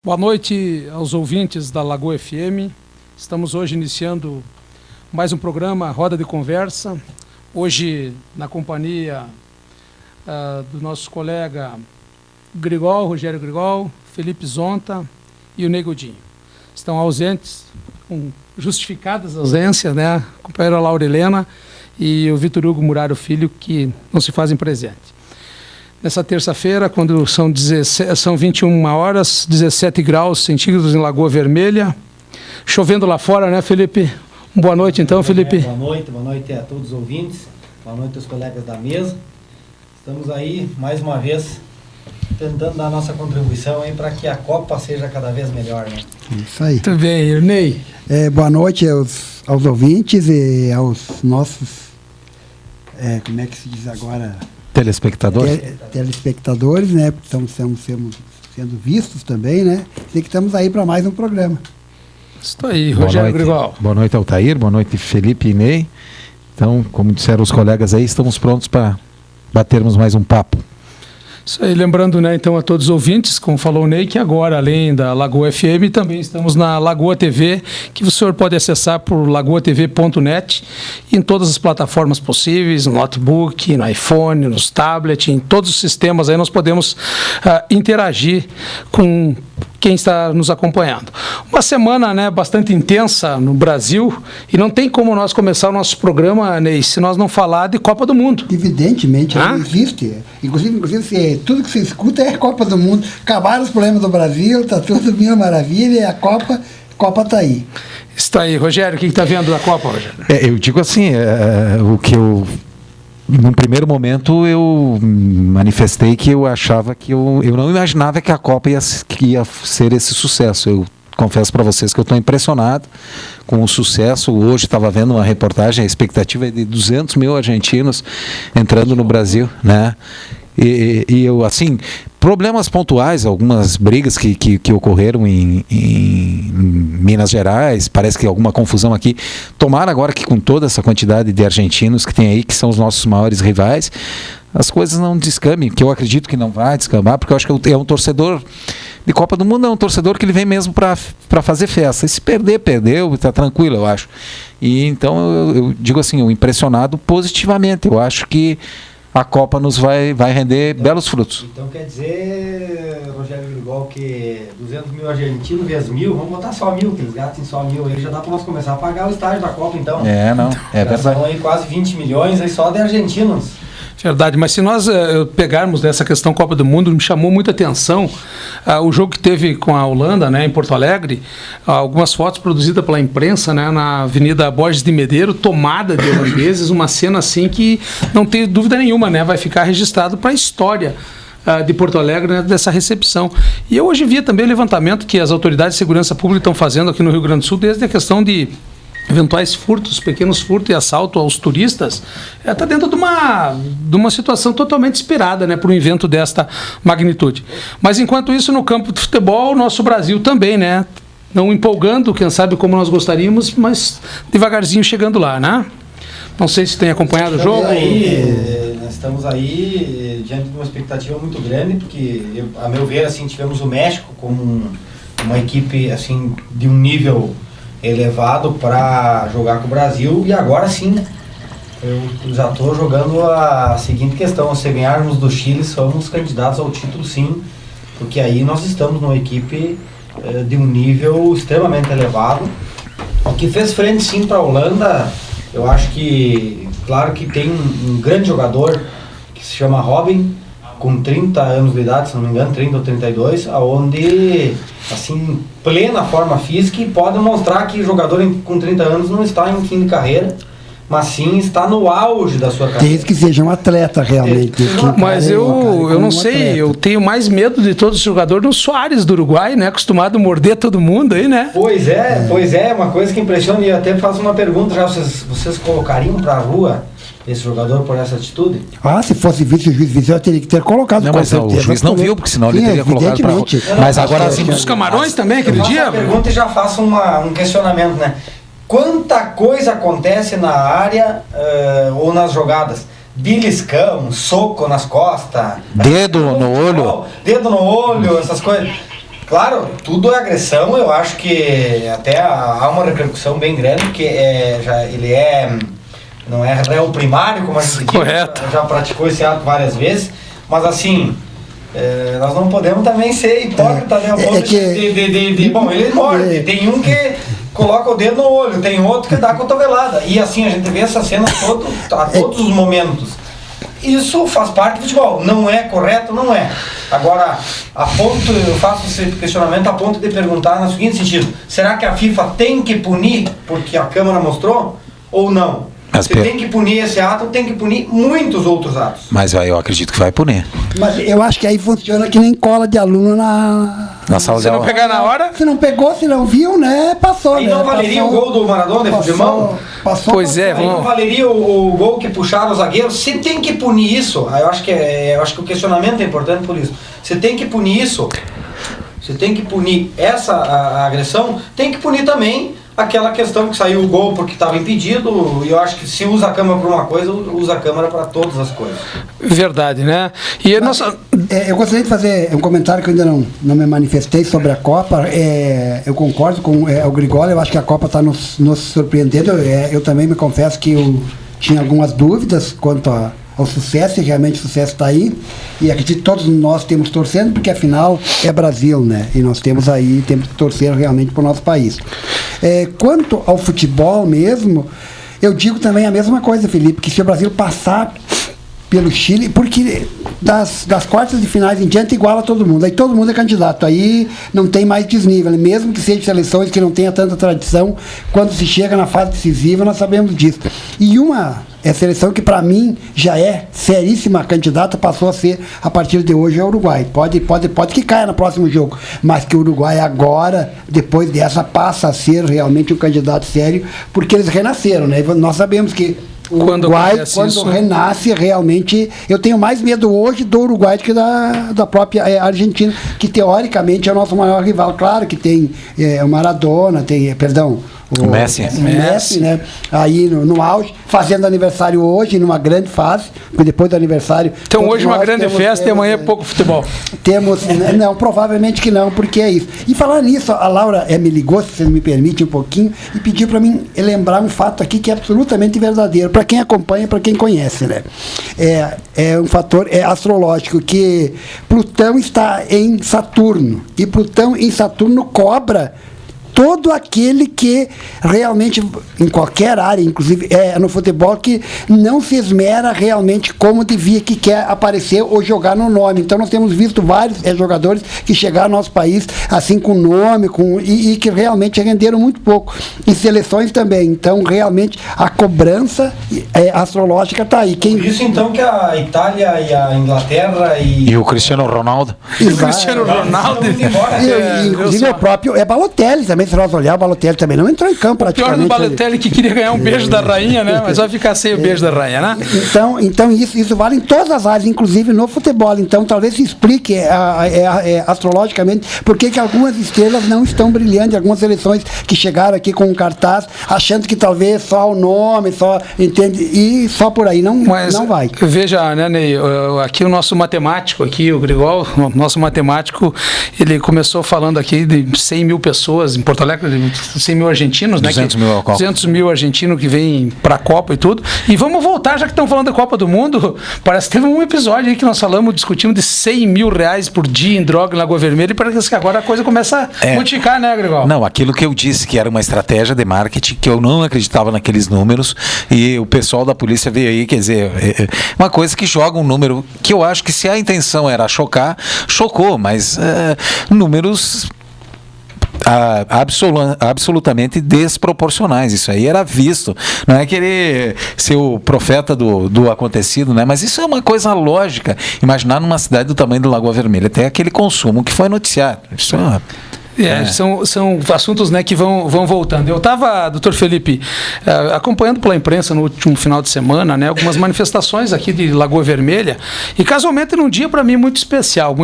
Boa noite aos ouvintes da Lagoa FM. Estamos hoje iniciando mais um programa Roda de Conversa. Hoje na companhia do nosso colega Rogério Grigol, Felipe Zonta e o Ney Godinho. Estão ausentes, com justificadas ausências, né? A companheira Laura Helena e o Vitor Hugo Muraro Filho, que não se fazem presente. Nessa terça-feira, quando são 21 horas, 17 graus centígrados em Lagoa Vermelha. Chovendo lá fora, né, Felipe? Boa noite, então, Felipe. Boa noite a todos os ouvintes, boa noite aos colegas da mesa. Estamos aí, mais uma vez, tentando dar a nossa contribuição aí para que a Copa seja cada vez melhor, né? Isso aí. Muito bem, Ney. Boa noite aos ouvintes e aos nossos, como é que se diz agora? Telespectadores, né? Porque estamos sendo vistos também, né? E que estamos aí para mais um programa. Isso aí, Rogério Grigol. Boa noite, Altair. Boa noite, Felipe e Ney. Então, como disseram os colegas aí, estamos prontos para batermos mais um papo. Isso aí, lembrando, né, então, a todos os ouvintes, como falou o Ney, que agora, além da Lagoa FM, também estamos na Lagoa TV, que o senhor pode acessar por lagoatv.net e em todas as plataformas possíveis, no notebook, no iPhone, nos tablets, em todos os sistemas aí nós podemos interagir com quem está nos acompanhando. Uma semana, né, bastante intensa no Brasil e não tem como nós começar o nosso programa, Ney, se nós não falar de Copa do Mundo. Evidentemente, não existe. Inclusive tudo que você escuta é Copa do Mundo. Acabaram os problemas do Brasil, está tudo mil maravilha e a Copa está aí. Está aí. Rogério, o que está vendo da Copa, Rogério? Eu digo assim, o que eu... Num primeiro momento eu manifestei que eu achava que eu não imaginava que a Copa ia ser esse sucesso. Eu confesso para vocês que eu estou impressionado com o sucesso. Hoje estava vendo uma reportagem, a expectativa é de 200 mil argentinos entrando no Brasil, né? E eu, assim, problemas pontuais, algumas brigas que ocorreram em Minas Gerais, parece que alguma confusão aqui. Tomara agora que com toda essa quantidade de argentinos que tem aí, que são os nossos maiores rivais, as coisas não descambem, que eu acredito que não vai descambar, porque eu acho que é um torcedor de Copa do Mundo, é um torcedor que ele vem mesmo para fazer festa. E se perder, perdeu, está tranquilo, eu acho. E então eu digo assim, eu impressionado positivamente, eu acho que a Copa nos vai render belos frutos. Então quer dizer, Rogério Grigol, que 200 mil argentinos vezes 1.000, vamos botar só 1.000, que eles gastem só 1.000 aí, já dá para nós começar a pagar o estádio da Copa, então. É verdade. São aí quase 20 milhões aí só de argentinos. Verdade, mas se nós pegarmos dessa questão Copa do Mundo, me chamou muita atenção o jogo que teve com a Holanda, né, em Porto Alegre, algumas fotos produzidas pela imprensa, né, na Avenida Borges de Medeiros, tomada de holandeses, uma cena assim que não tem dúvida nenhuma, né, vai ficar registrado para a história de Porto Alegre, né, dessa recepção. E eu hoje via também o levantamento que as autoridades de segurança pública estão fazendo aqui no Rio Grande do Sul, desde a questão de eventuais furtos, pequenos furtos e assalto aos turistas, está dentro de uma situação totalmente esperada, né, por um evento desta magnitude. Mas enquanto isso, no campo de futebol, o nosso Brasil também, né, não empolgando, quem sabe como nós gostaríamos, mas devagarzinho chegando lá, né? Não sei se tem acompanhado o jogo. Nós estamos aí diante de uma expectativa muito grande, porque, a meu ver, assim, tivemos o México como uma equipe assim, de um nível elevado para jogar com o Brasil, e agora sim eu já estou jogando a seguinte questão: se ganharmos do Chile, somos candidatos ao título, sim, porque aí nós estamos numa equipe de um nível extremamente elevado, que fez frente sim para a Holanda. Eu acho que, claro que tem um grande jogador que se chama Robin, com 30 anos de idade, se não me engano, 30 ou 32, onde, assim, plena forma física, e pode mostrar que o jogador com 30 anos não está em fim de carreira, mas sim está no auge da sua carreira. Desde que seja um atleta, realmente. Mas eu não sei, atleta. Eu tenho mais medo de todos os jogadores no Soares do Uruguai, né? Acostumado a morder todo mundo aí, né? Pois é, uma coisa que impressiona, e eu até faço uma pergunta já, vocês colocariam para a rua esse jogador por essa atitude? Se fosse visto o juiz visor, teria que ter colocado. Não, mas o juiz não viu, porque senão ele teria colocado para rua. Mas agora assim, dos Camarões também, aquele dia? Eu faço a pergunta e já faço um questionamento, né? Quanta coisa acontece na área ou nas jogadas? Beliscão, soco nas costas, dedo no olho, essas coisas. Claro, tudo é agressão. Eu acho que até há uma repercussão bem grande, porque não é réu primário, como a gente diz, já praticou esse ato várias vezes, mas assim, nós não podemos também ser hipócritas, né? Bom, ele morde, tem um que coloca o dedo no olho, tem outro que dá a cotovelada, e assim, a gente vê essa cena a todos os momentos. Isso faz parte do futebol, não é correto, não é. Agora, eu faço esse questionamento a ponto de perguntar no seguinte sentido: será que a FIFA tem que punir porque a Câmara mostrou ou não? Se tem que punir esse ato, tem que punir muitos outros atos. Mas eu acredito que vai punir. Mas eu acho que aí funciona que nem cola de aluno na sala de aula. Se não pegar na hora? Se não pegou, se não viu, né? Passou, aí né? Não valeria o gol do Maradona de futebol? Pois é. Aí não valeria o gol que puxaram o zagueiro? Se tem que punir isso, eu acho que o questionamento é importante por isso. Se tem que punir isso, se tem que punir a agressão, tem que punir também aquela questão que saiu o gol porque estava impedido, e eu acho que se usa a câmera para uma coisa, usa a câmera para todas as coisas. Verdade, né? E eu gostaria de fazer um comentário que eu ainda não me manifestei sobre a Copa. Eu concordo com o Grigoli, eu acho que a Copa está nos surpreendendo. Eu também me confesso que eu tinha algumas dúvidas quanto ao sucesso, e realmente o sucesso está aí, e acredito que todos nós temos torcendo, porque afinal é Brasil, né? E nós temos que torcer realmente para o nosso país. Quanto ao futebol mesmo, eu digo também a mesma coisa, Felipe, que se o Brasil passar pelo Chile, porque das quartas de finais em diante iguala todo mundo, aí todo mundo é candidato, aí não tem mais desnível, mesmo que sejam seleções que não tenham tanta tradição, quando se chega na fase decisiva nós sabemos disso. E uma seleção que para mim já é seríssima candidata, passou a ser a partir de hoje é o Uruguai. Pode que caia no próximo jogo, mas que o Uruguai agora, depois dessa, passa a ser realmente um candidato sério, porque eles renasceram, né? Nós sabemos que o Uruguai, quando renasce, realmente, eu tenho mais medo hoje do Uruguai do que da própria Argentina, que teoricamente é o nosso maior rival. Claro que tem o Maradona, o Messi, né? Aí no auge, fazendo aniversário hoje, numa grande fase, porque depois do aniversário... Então hoje uma grande festa e amanhã é pouco futebol. Não, provavelmente que não, porque é isso. E falar nisso, a Laura me ligou, se vocês me permitem um pouquinho, e pediu para mim lembrar um fato aqui que é absolutamente verdadeiro, para quem acompanha, para quem conhece, né? É um fator astrológico, que Plutão está em Saturno, e Plutão em Saturno cobra todo aquele que realmente, em qualquer área, inclusive no futebol, que não se esmera realmente como devia, que quer aparecer ou jogar no nome. Então nós temos visto vários jogadores que chegaram ao nosso país assim com nome, e que realmente renderam muito pouco. Em seleções também. Então realmente a cobrança astrológica está aí. Por isso então que a Itália e a Inglaterra e o Cristiano Ronaldo. Inclusive o próprio Balotelli também. Se nós olhar, o Balotelli também não entrou em campo praticamente. O pior do Balotelli que queria ganhar um beijo da rainha, né? Mas vai ficar sem o beijo da rainha, né? Então isso vale em todas as áreas, inclusive no futebol. Então talvez se explique astrologicamente por que algumas estrelas não estão brilhando, algumas seleções que chegaram aqui com um cartaz, achando que talvez só o nome, entende? E só por aí, não vai. Veja, né, Ney, aqui o nosso matemático, o Grigol, nosso matemático, ele começou falando aqui de 100 mil pessoas em Porto Alegre, 100 mil argentinos, 200 mil argentinos que vêm para a Copa e tudo. E vamos voltar, já que estão falando da Copa do Mundo, parece que teve um episódio aí que nós discutimos de 100 mil reais por dia em droga em Lagoa Vermelha, e parece que agora a coisa começa a modificar, né, Grigol? Não, aquilo que eu disse que era uma estratégia de marketing, que eu não acreditava naqueles números, e o pessoal da polícia veio aí, quer dizer, uma coisa que joga um número que eu acho que, se a intenção era chocar, chocou, mas números absolutamente desproporcionais. Isso aí era visto, não é querer ser o profeta do acontecido, né? Mas isso é uma coisa lógica. Imaginar numa cidade do tamanho do Lagoa Vermelha até aquele consumo que foi noticiado. Isso são assuntos, né, que vão voltando. Eu estava, doutor Felipe, acompanhando pela imprensa no último final de semana, né, algumas manifestações aqui de Lagoa Vermelha, e casualmente num dia para mim muito especial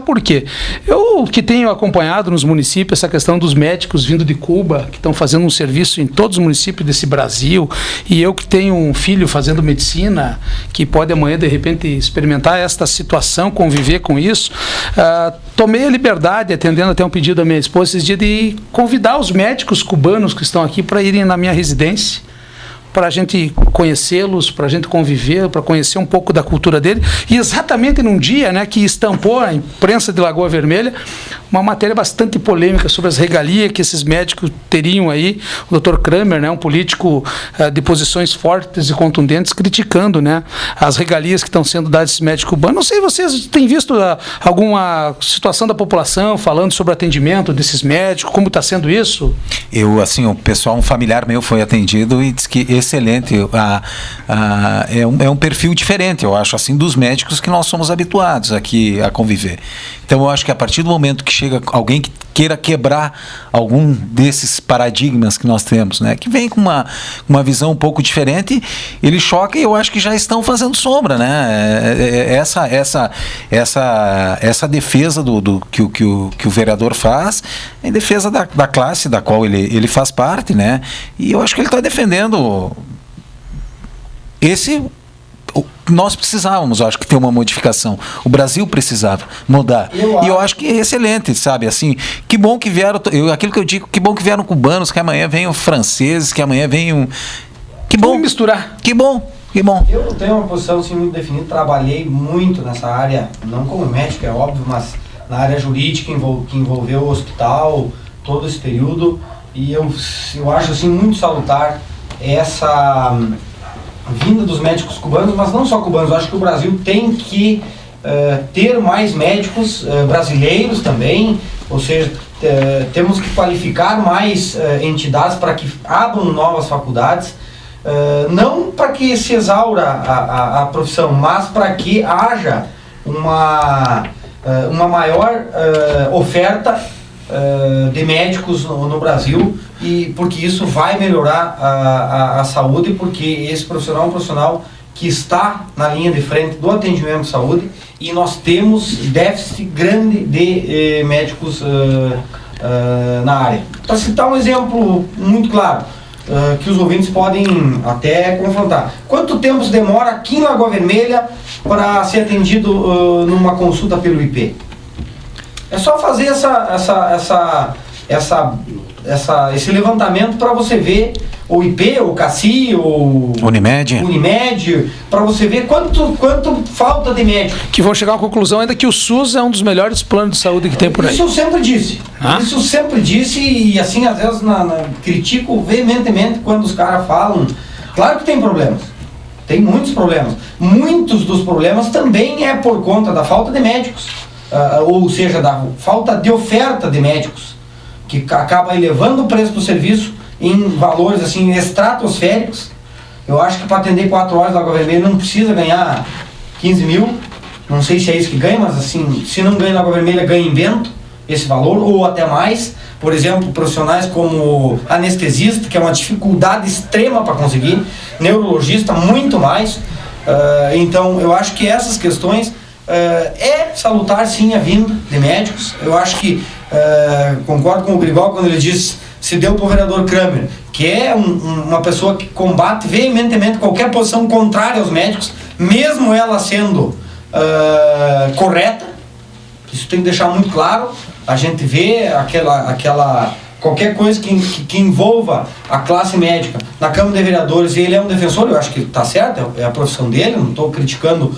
porque eu que tenho acompanhado nos municípios essa questão dos médicos vindo de Cuba, que estão fazendo um serviço em todos os municípios desse Brasil, e eu que tenho um filho fazendo medicina, que pode amanhã de repente experimentar esta situação, conviver com isso, tomei a liberdade, atendendo até um pedido da minha esposa esses dias, de convidar os médicos cubanos que estão aqui para irem na minha residência, para a gente conhecê-los, para a gente conviver, para conhecer um pouco da cultura dele. E exatamente num dia, né, que estampou a imprensa de Lagoa Vermelha uma matéria bastante polêmica sobre as regalias que esses médicos teriam aí. O Dr. Kramer, né, um político de posições fortes e contundentes, criticando, né, as regalias que estão sendo dadas a esses médicos cubanos. Não sei, vocês têm visto alguma situação da população falando sobre o atendimento desses médicos, como está sendo isso? Eu, assim, o pessoal, um familiar meu foi atendido e disse que excelente, é um perfil diferente, eu acho, assim, dos médicos que nós somos habituados aqui a conviver. Então eu acho que a partir do momento que chega alguém que queira quebrar algum desses paradigmas que nós temos, né, que vem com uma visão um pouco diferente, ele choca, e eu acho que já estão fazendo sombra, né? Essa defesa que o vereador faz, em defesa da classe da qual ele faz parte, né? E eu acho que ele está defendendo nós precisávamos, eu acho, que ter uma modificação. O Brasil precisava mudar. E eu acho que é excelente, sabe? Assim, que bom que vieram, aquilo que eu digo, que bom que vieram cubanos, que amanhã venham franceses, que amanhã venham... Que bom. Vamos misturar. Que bom. Que bom. Eu tenho uma posição assim, muito definida, trabalhei muito nessa área, não como médico, é óbvio, mas na área jurídica, que envolveu o hospital, todo esse período, e eu acho assim, muito salutar essa vinda dos médicos cubanos, mas não só cubanos. Eu acho que o Brasil tem que ter mais médicos brasileiros também, ou seja, temos que qualificar mais entidades para que abram novas faculdades, não para que se exaura a profissão, mas para que haja uma maior oferta de médicos no Brasil, e porque isso vai melhorar a saúde, porque esse profissional é um profissional que está na linha de frente do atendimento de saúde, e nós temos déficit grande de médicos na área. Para citar um exemplo muito claro, que os ouvintes podem até confrontar. Quanto tempo demora aqui em Lagoa Vermelha para ser atendido numa consulta pelo IP? É só fazer esse levantamento para você ver o IP, o CACI, o Unimed, para você ver quanto falta de médico. Que vão chegar à conclusão ainda que o SUS é um dos melhores planos de saúde que tem por aí. Isso eu sempre disse. Isso eu sempre disse, e assim, às vezes critico veementemente quando os caras falam. Claro que tem problemas. Tem muitos problemas. Muitos dos problemas também é por conta da falta de médicos. Ou seja, da falta de oferta de médicos, que acaba elevando o preço do serviço em valores assim estratosféricos. Eu acho que para atender 4 horas da Lagoa Vermelha não precisa ganhar 15 mil, não sei se é isso que ganha, mas assim, se não ganha na Lagoa Vermelha, ganha em Bento esse valor, ou até mais. Por exemplo, profissionais como anestesista, que é uma dificuldade extrema para conseguir, neurologista, muito mais. Então, eu acho que essas questões é salutar sim a vinda de médicos. Eu acho que concordo com o Grigol quando ele diz, se deu para o vereador Kramer, que é uma pessoa que combate veementemente qualquer posição contrária aos médicos, mesmo ela sendo correta. Isso tem que deixar muito claro. A gente vê qualquer coisa que envolva a classe médica na Câmara de Vereadores, e ele é um defensor, eu acho que está certo, é a profissão dele, não estou criticando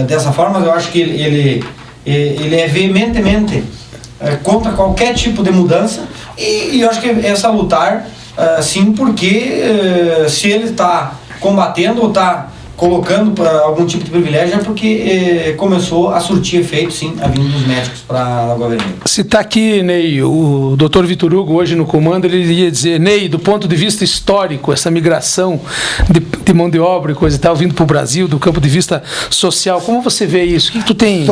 dessa forma, mas eu acho que ele é veementemente contra qualquer tipo de mudança, e eu acho que é salutar, sim, porque se ele está combatendo ou está colocando algum tipo de privilégio, é porque começou a surtir efeito, sim, a vinda dos médicos para a Lagoa Vermelha. Se está aqui, Ney, o Dr. Vitor Hugo hoje no comando, ele iria dizer, Ney, do ponto de vista histórico, essa migração de mão de obra e coisa e tal, vindo para o Brasil, do campo de vista social, como você vê isso? O que tu tem?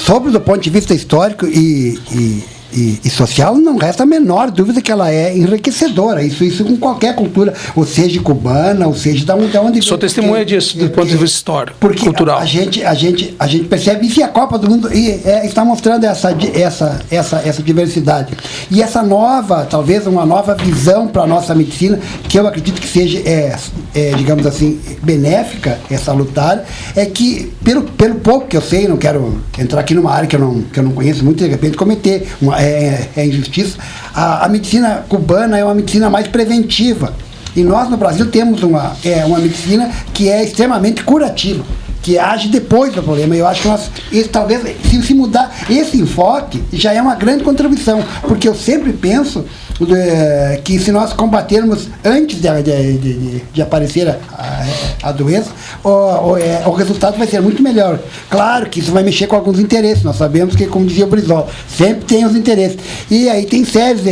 Sobre do ponto de vista histórico, e e social, não resta a menor dúvida que ela é enriquecedora. Isso com qualquer cultura, ou seja cubana, ou seja de onde Sou testemunha disso, do ponto de vista histórico, porque cultural. A gente percebe isso, e a Copa do Mundo está mostrando essa diversidade. E essa talvez uma nova visão para a nossa medicina, que eu acredito que seja, digamos assim, benéfica, salutar, é que, pelo pouco que eu sei, não quero entrar aqui numa área que eu não conheço muito, de repente cometer injustiça, a medicina cubana é uma medicina mais preventiva. E nós, no Brasil, temos uma medicina que é extremamente curativa, que age depois do problema. Eu acho que talvez, se mudar esse enfoque, já é uma grande contribuição, porque eu sempre penso que se nós combatermos antes de aparecer a doença, o resultado vai ser muito melhor. Claro que isso vai mexer com alguns interesses, nós sabemos que, como dizia o Brizola, sempre tem os interesses. E aí tem sérios,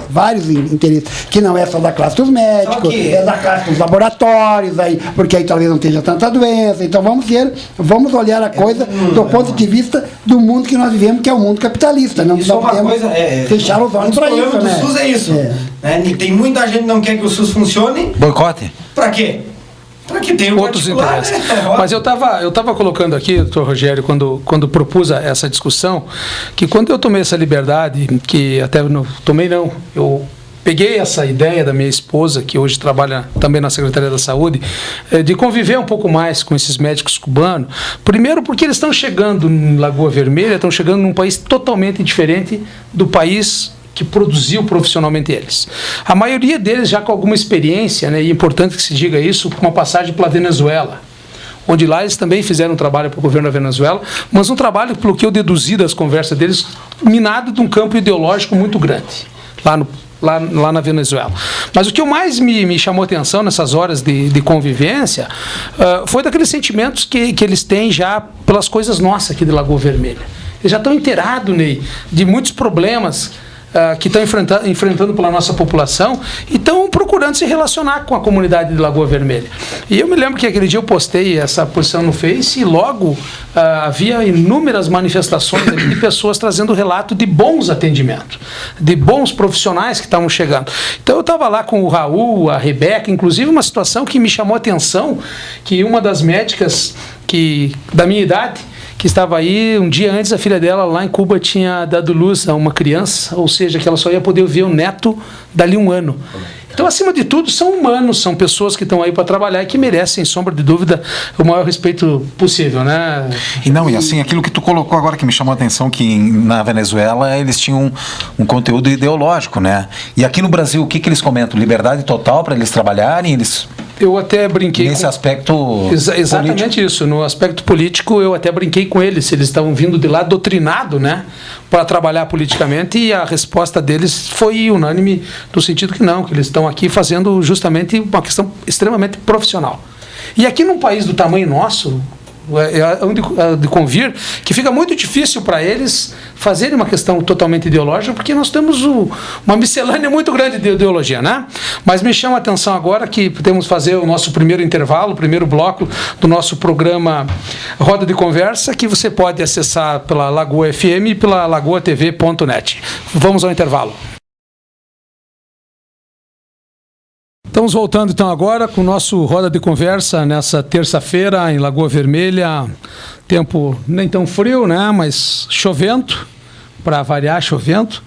vários interesses, que não é só da classe dos médicos, é da classe dos laboratórios, porque aí talvez não tenha tanta doença. Então vamos olhar a coisa do ponto de vista do mundo que nós vivemos, que é o mundo capitalista. Não podemos fechar os olhos. O problema do SUS é isso. Né? Tem muita gente que não quer que o SUS funcione. Boicote. Para quê? Para que tenha outros interesses. Mas eu estava colocando aqui, doutor Rogério, quando propus essa discussão, que quando eu tomei essa liberdade, que até não tomei não, eu peguei essa ideia da minha esposa, que hoje trabalha também na Secretaria da Saúde, de conviver um pouco mais com esses médicos cubanos. Primeiro porque eles estão chegando em Lagoa Vermelha, estão chegando num país totalmente diferente do país que produziu profissionalmente eles. A maioria deles já com alguma experiência, né, e é importante que se diga isso, com uma passagem pela Venezuela, onde lá eles também fizeram um trabalho para o governo da Venezuela, mas um trabalho, pelo que eu deduzi das conversas deles, minado de um campo ideológico muito grande, lá na Venezuela. Mas o que mais me chamou a atenção nessas horas de convivência foi daqueles sentimentos que eles têm já pelas coisas nossas aqui de Lagoa Vermelha. Eles já estão inteirados, Ney, de muitos problemas que estão enfrentando pela nossa população e estão procurando se relacionar com a comunidade de Lagoa Vermelha. E eu me lembro que aquele dia eu postei essa posição no Face e logo havia inúmeras manifestações de pessoas trazendo relato de bons atendimentos, de bons profissionais que estavam chegando. Então eu estava lá com o Raul, a Rebeca, inclusive uma situação que me chamou a atenção, que uma das médicas da minha idade, que estava aí, um dia antes a filha dela lá em Cuba tinha dado luz a uma criança, ou seja, que ela só ia poder ver o neto dali um ano. Então, acima de tudo, são humanos, são pessoas que estão aí para trabalhar e que merecem, sem sombra de dúvida, o maior respeito possível, né? E assim, aquilo que tu colocou agora que me chamou a atenção, que na Venezuela eles tinham um conteúdo ideológico, né? E aqui no Brasil, o que eles comentam? Liberdade total para eles trabalharem? Eu até brinquei nesse aspecto exatamente político. Isso, no aspecto político eu até brinquei com eles, se eles estavam vindo de lá doutrinado, né, para trabalhar politicamente, e a resposta deles foi unânime no sentido que não, que eles estão aqui fazendo justamente uma questão extremamente profissional. E aqui num país do tamanho nosso, de convir, que fica muito difícil para eles fazerem uma questão totalmente ideológica, porque nós temos uma miscelânea muito grande de ideologia, né? Mas me chama a atenção agora que podemos fazer o nosso primeiro intervalo, o primeiro bloco do nosso programa Roda de Conversa, que você pode acessar pela Lagoa FM e pela lagoatv.net. Vamos ao intervalo. Estamos voltando então agora com o nosso Roda de Conversa nessa terça-feira em Lagoa Vermelha, tempo nem tão frio, né, mas chovento, para variar, chovento.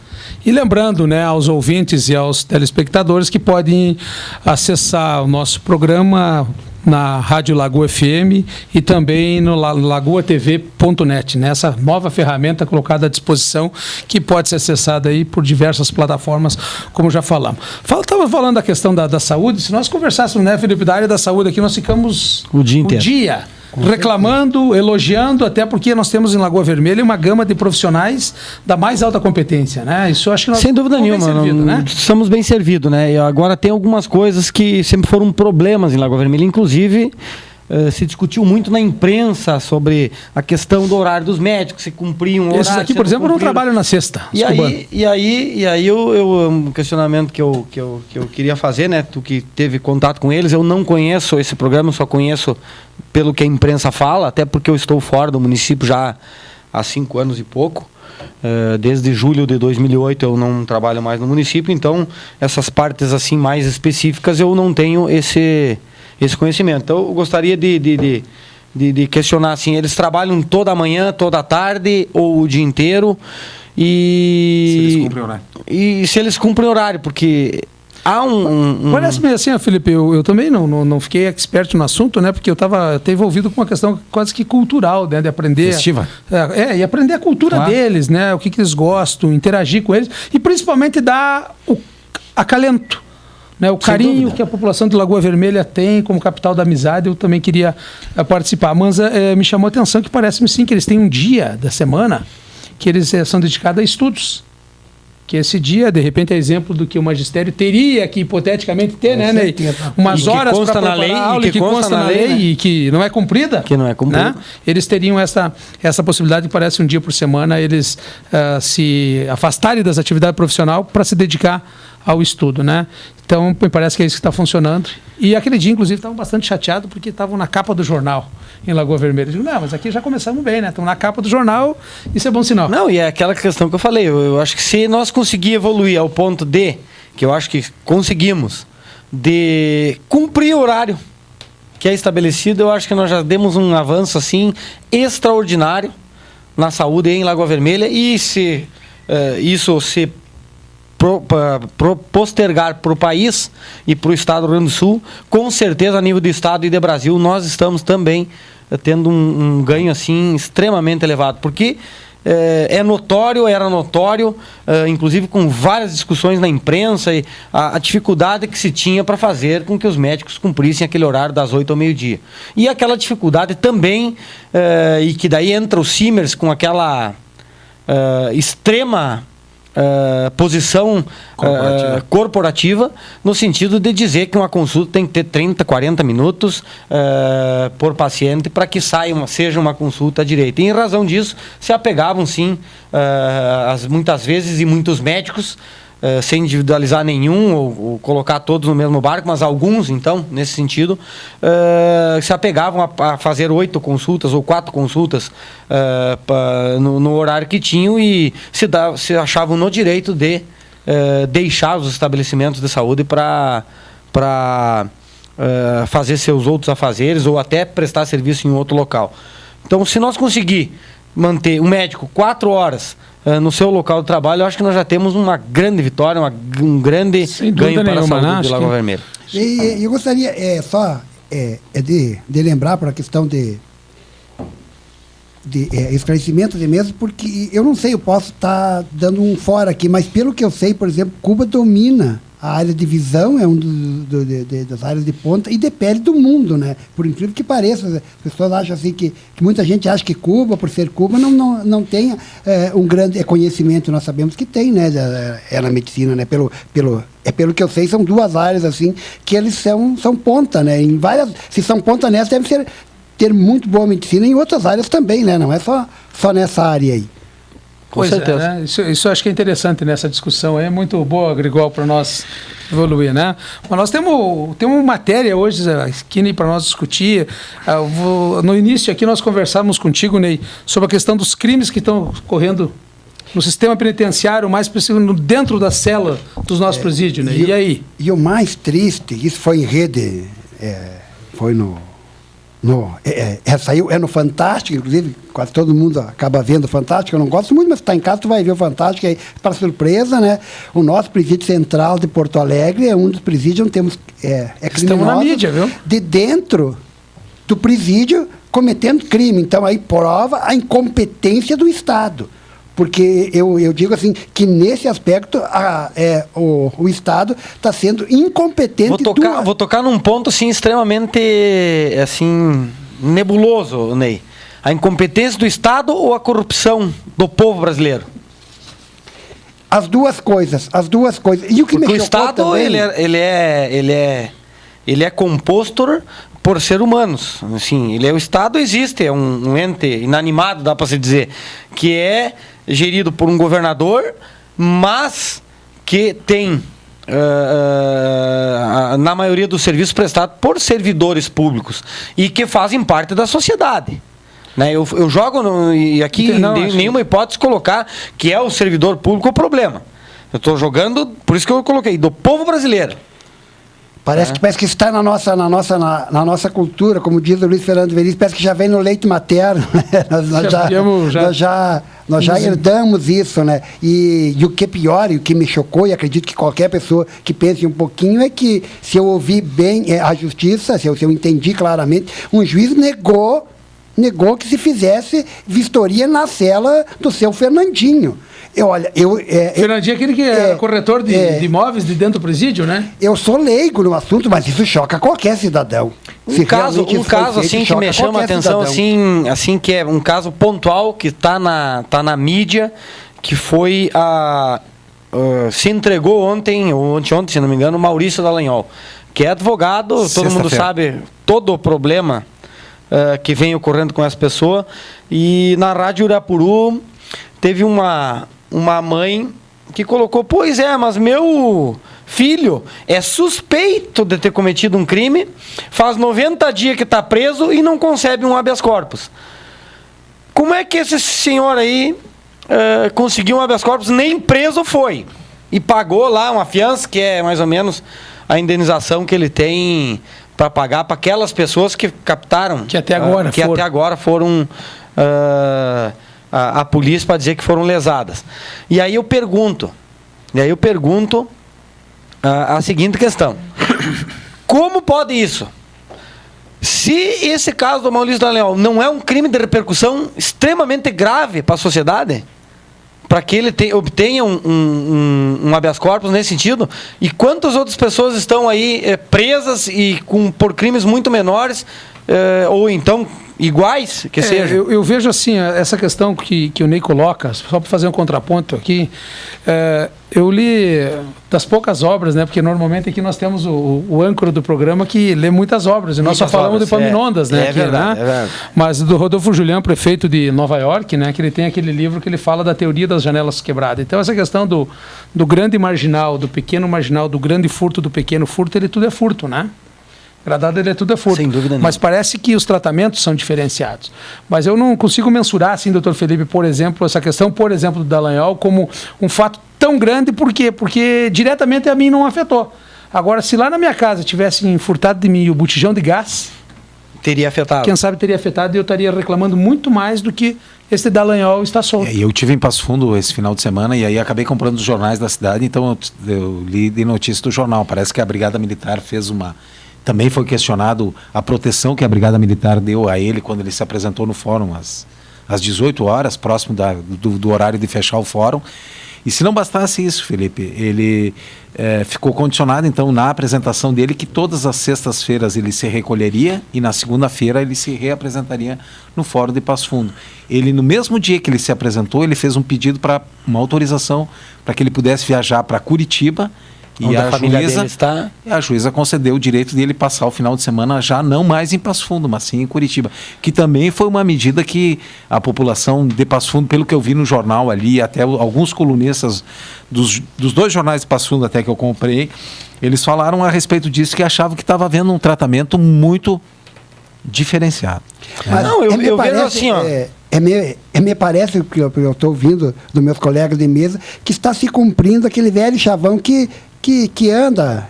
E lembrando, né, aos ouvintes e aos telespectadores que podem acessar o nosso programa na Rádio Lagoa FM e também no lagoatv.net, né? Essa nova ferramenta colocada à disposição que pode ser acessada aí por diversas plataformas, como já falamos. Estava falando da questão da saúde, se nós conversássemos, né, Felipe, da área da saúde aqui, nós ficamos o dia inteiro reclamando, elogiando, até porque nós temos em Lagoa Vermelha uma gama de profissionais da mais alta competência, né? Isso eu acho que nós sem dúvida nenhuma, né? Estamos bem servidos, né? E agora tem algumas coisas que sempre foram problemas em Lagoa Vermelha, inclusive se discutiu muito na imprensa sobre a questão do horário dos médicos, se cumpriam horário. Esses aqui, por exemplo, não trabalham na sexta. E aí um questionamento que eu queria fazer, né? Tu que teve contato com eles, eu não conheço esse programa, só conheço pelo que a imprensa fala, até porque eu estou fora do município já há 5 anos e pouco. Desde julho de 2008 eu não trabalho mais no município, então essas partes assim mais específicas eu não tenho esse conhecimento. Então eu gostaria de questionar assim, eles trabalham toda a manhã, toda a tarde ou o dia inteiro? Se eles cumprem horário. E se eles cumprem horário, porque há Parece-me assim, Felipe, eu também não fiquei expert no assunto, né? Porque eu estava até envolvido com uma questão quase que cultural, né? De aprender... Festiva. E aprender a cultura deles, né? O que eles gostam, interagir com eles e principalmente dar o acalento, né? O carinho que a população de Lagoa Vermelha tem como capital da amizade. Eu também queria participar. Mas me chamou a atenção que parece-me sim que eles têm um dia da semana que eles são dedicados a estudos. Que esse dia, de repente, é exemplo do que o magistério teria que, hipoteticamente, ter, né, Ney? Umas horas para preparar a aula, que consta na lei, né? E que não é cumprida. Que não é cumprida. Né? Eles teriam essa possibilidade, que parece um dia por semana, eles se afastarem das atividades profissionais para se dedicar ao estudo, né? Então, me parece que é isso que está funcionando. E aquele dia, inclusive, estavam bastante chateados porque estavam na capa do jornal em Lagoa Vermelha. Eu digo, não, mas aqui já começamos bem, né? Estão na capa do jornal, isso é bom sinal. Não, e é aquela questão que eu falei, eu acho que se nós conseguir evoluir ao ponto que eu acho que conseguimos, de cumprir o horário que é estabelecido, eu acho que nós já demos um avanço, assim, extraordinário na saúde em Lagoa Vermelha, e se isso se postergar para o país e para o estado do Rio Grande do Sul, com certeza a nível do estado e de Brasil nós estamos também tendo um ganho assim extremamente elevado, porque era notório, inclusive com várias discussões na imprensa, e a dificuldade que se tinha para fazer com que os médicos cumprissem aquele horário das 8 ao meio-dia. E aquela dificuldade também, e que daí entra o Simers com aquela extrema posição corporativa, no sentido de dizer que uma consulta tem que ter 30, 40 minutos por paciente para que seja uma consulta direita. E em razão disso, se apegavam sim, muitas vezes, e muitos médicos, sem individualizar nenhum ou colocar todos no mesmo barco, mas alguns, então, nesse sentido, se apegavam a fazer 8 consultas ou 4 consultas no horário que tinham, e se achavam no direito de deixar os estabelecimentos de saúde para fazer seus outros afazeres ou até prestar serviço em outro local. Então, se nós conseguir manter o médico 4 horas no seu local de trabalho, eu acho que nós já temos uma grande vitória, um grande ganho para a saúde de Lagoa Vermelha. E eu gostaria de lembrar para a questão de esclarecimento de mesmo, porque eu não sei, eu posso estar dando um fora aqui, mas pelo que eu sei, por exemplo, Cuba domina a área de visão, é das áreas de ponta e de pele do mundo, né? Por incrível que pareça, as pessoas acham assim que muita gente acha que Cuba, por ser Cuba, não tenha um grande conhecimento. Nós sabemos que tem, né? Na medicina, né? Pelo que eu sei, são 2 áreas assim que eles são ponta, né? Em várias, se são ponta nessa, deve ter muito boa medicina em outras áreas também, né? Não é só nessa área aí. Com certeza. Né? Isso acho que é interessante nessa discussão. É muito boa, Grigol, para nós evoluir, né? Mas nós temos uma matéria hoje aqui, Ney, para nós discutir. No início aqui nós conversávamos contigo, Ney, sobre a questão dos crimes que estão ocorrendo no sistema penitenciário, mais preciso dentro da cela dos nossos presídios, Ney. E aí? E o mais triste, isso foi em rede, foi saiu no Fantástico, inclusive quase todo mundo acaba vendo o Fantástico. Eu não gosto muito, mas se está em casa tu vai ver o Fantástico. Aí, para surpresa, né, o nosso presídio central de Porto Alegre é um dos presídios onde temos Estamos na mídia, viu? De dentro do presídio cometendo crime. Então aí prova a incompetência do Estado. Porque eu digo assim, que nesse aspecto o Estado está sendo incompetente. Vou tocar num ponto assim, extremamente assim, nebuloso, Ney. A incompetência do Estado ou a corrupção do povo brasileiro? As duas coisas. E o que me chocou o Estado também, ele é composto por seres humanos. Assim, o Estado existe, é um ente inanimado, dá para se dizer, que é gerido por um governador, mas que tem, na maioria dos serviços, prestados por servidores públicos e que fazem parte da sociedade. Né? Eu jogo, e aqui nenhuma hipótese colocar que é o servidor público o problema. Eu estou jogando, por isso que eu coloquei, do povo brasileiro. Parece que está na nossa cultura, como diz o Luiz Fernando Veríssimo, parece que já vem no leite materno. Nós já herdamos isso, né? E o que é pior, e o que me chocou, e acredito que qualquer pessoa que pense um pouquinho, é que, se eu ouvi bem a justiça, se eu entendi claramente, um juiz negou que se fizesse vistoria na cela do seu Fernandinho. Fernandinho é aquele que é corretor de imóveis de dentro do presídio, né? Eu sou leigo no assunto, mas isso choca qualquer cidadão. Um caso assim que me chama a atenção, assim, que é um caso pontual que está na mídia, que foi se entregou ontem, ou anteontem, se não me engano, Maurício Dallagnol, que é advogado, todo mundo sabe todo o problema que vem ocorrendo com essa pessoa. E na Rádio Irapuru teve uma mãe que colocou: pois é, mas meu filho é suspeito de ter cometido um crime, faz 90 dias que está preso e não concebe um habeas corpus. Como é que esse senhor aí conseguiu um habeas corpus? Nem preso foi. E pagou lá uma fiança, que é mais ou menos a indenização que ele tem para pagar para aquelas pessoas que captaram, que até agora foram a polícia para dizer que foram lesadas. E aí eu pergunto a seguinte questão: como pode isso? Se esse caso do Maurício Dallagnol não é um crime de repercussão extremamente grave para a sociedade, para que ele obtenha um habeas corpus nesse sentido, e quantas outras pessoas estão aí presas e por crimes muito menores, ou então iguais que sejam? Eu vejo assim, essa questão que o Ney coloca, só para fazer um contraponto aqui, eu li das poucas obras, né? Porque normalmente aqui nós temos o âncora do programa que lê muitas obras, e nós só falamos de Epaminondas, né? É verdade. Mas do Rodolfo Julián, prefeito de Nova York, né? Que ele tem aquele livro que ele fala da teoria das janelas quebradas. Então essa questão do grande marginal, do pequeno marginal, do grande furto, do pequeno furto, ele tudo é furto, né? Gradado, ele é tudo é furto. Sem dúvida nenhuma. Mas parece que os tratamentos são diferenciados. Mas eu não consigo mensurar, assim, doutor Felipe, por exemplo, essa questão, por exemplo, do Dallagnol, como um fato tão grande. Por quê? Porque diretamente a mim não afetou. Agora, se lá na minha casa tivessem furtado de mim o botijão de gás, teria afetado. Quem sabe teria afetado, e eu estaria reclamando muito mais do que esse Dallagnol está solto. Eu tive em Passo Fundo esse final de semana, e aí acabei comprando os jornais da cidade, então eu li de notícia do jornal. Parece que a Brigada Militar fez Também foi questionado a proteção que a Brigada Militar deu a ele quando ele se apresentou no fórum às 18 horas, próximo do horário de fechar o fórum. E se não bastasse isso, Felipe, ele ficou condicionado, então, na apresentação dele, que todas as sextas-feiras ele se recolheria e na segunda-feira ele se reapresentaria no Fórum de Passo Fundo. Ele, no mesmo dia que ele se apresentou, ele fez um pedido para uma autorização para que ele pudesse viajar para Curitiba, e a juíza concedeu o direito dele passar o final de semana já não mais em Passo Fundo, mas sim em Curitiba, que também foi uma medida que a população de Passo Fundo, pelo que eu vi no jornal ali, até alguns colunistas dos dois jornais de Passo Fundo até que eu comprei, eles falaram a respeito disso, que achavam que estava havendo um tratamento muito diferenciado. Mas não, eu vejo assim, ó. Me parece, que eu estou ouvindo dos meus colegas de mesa, que está se cumprindo aquele velho chavão que anda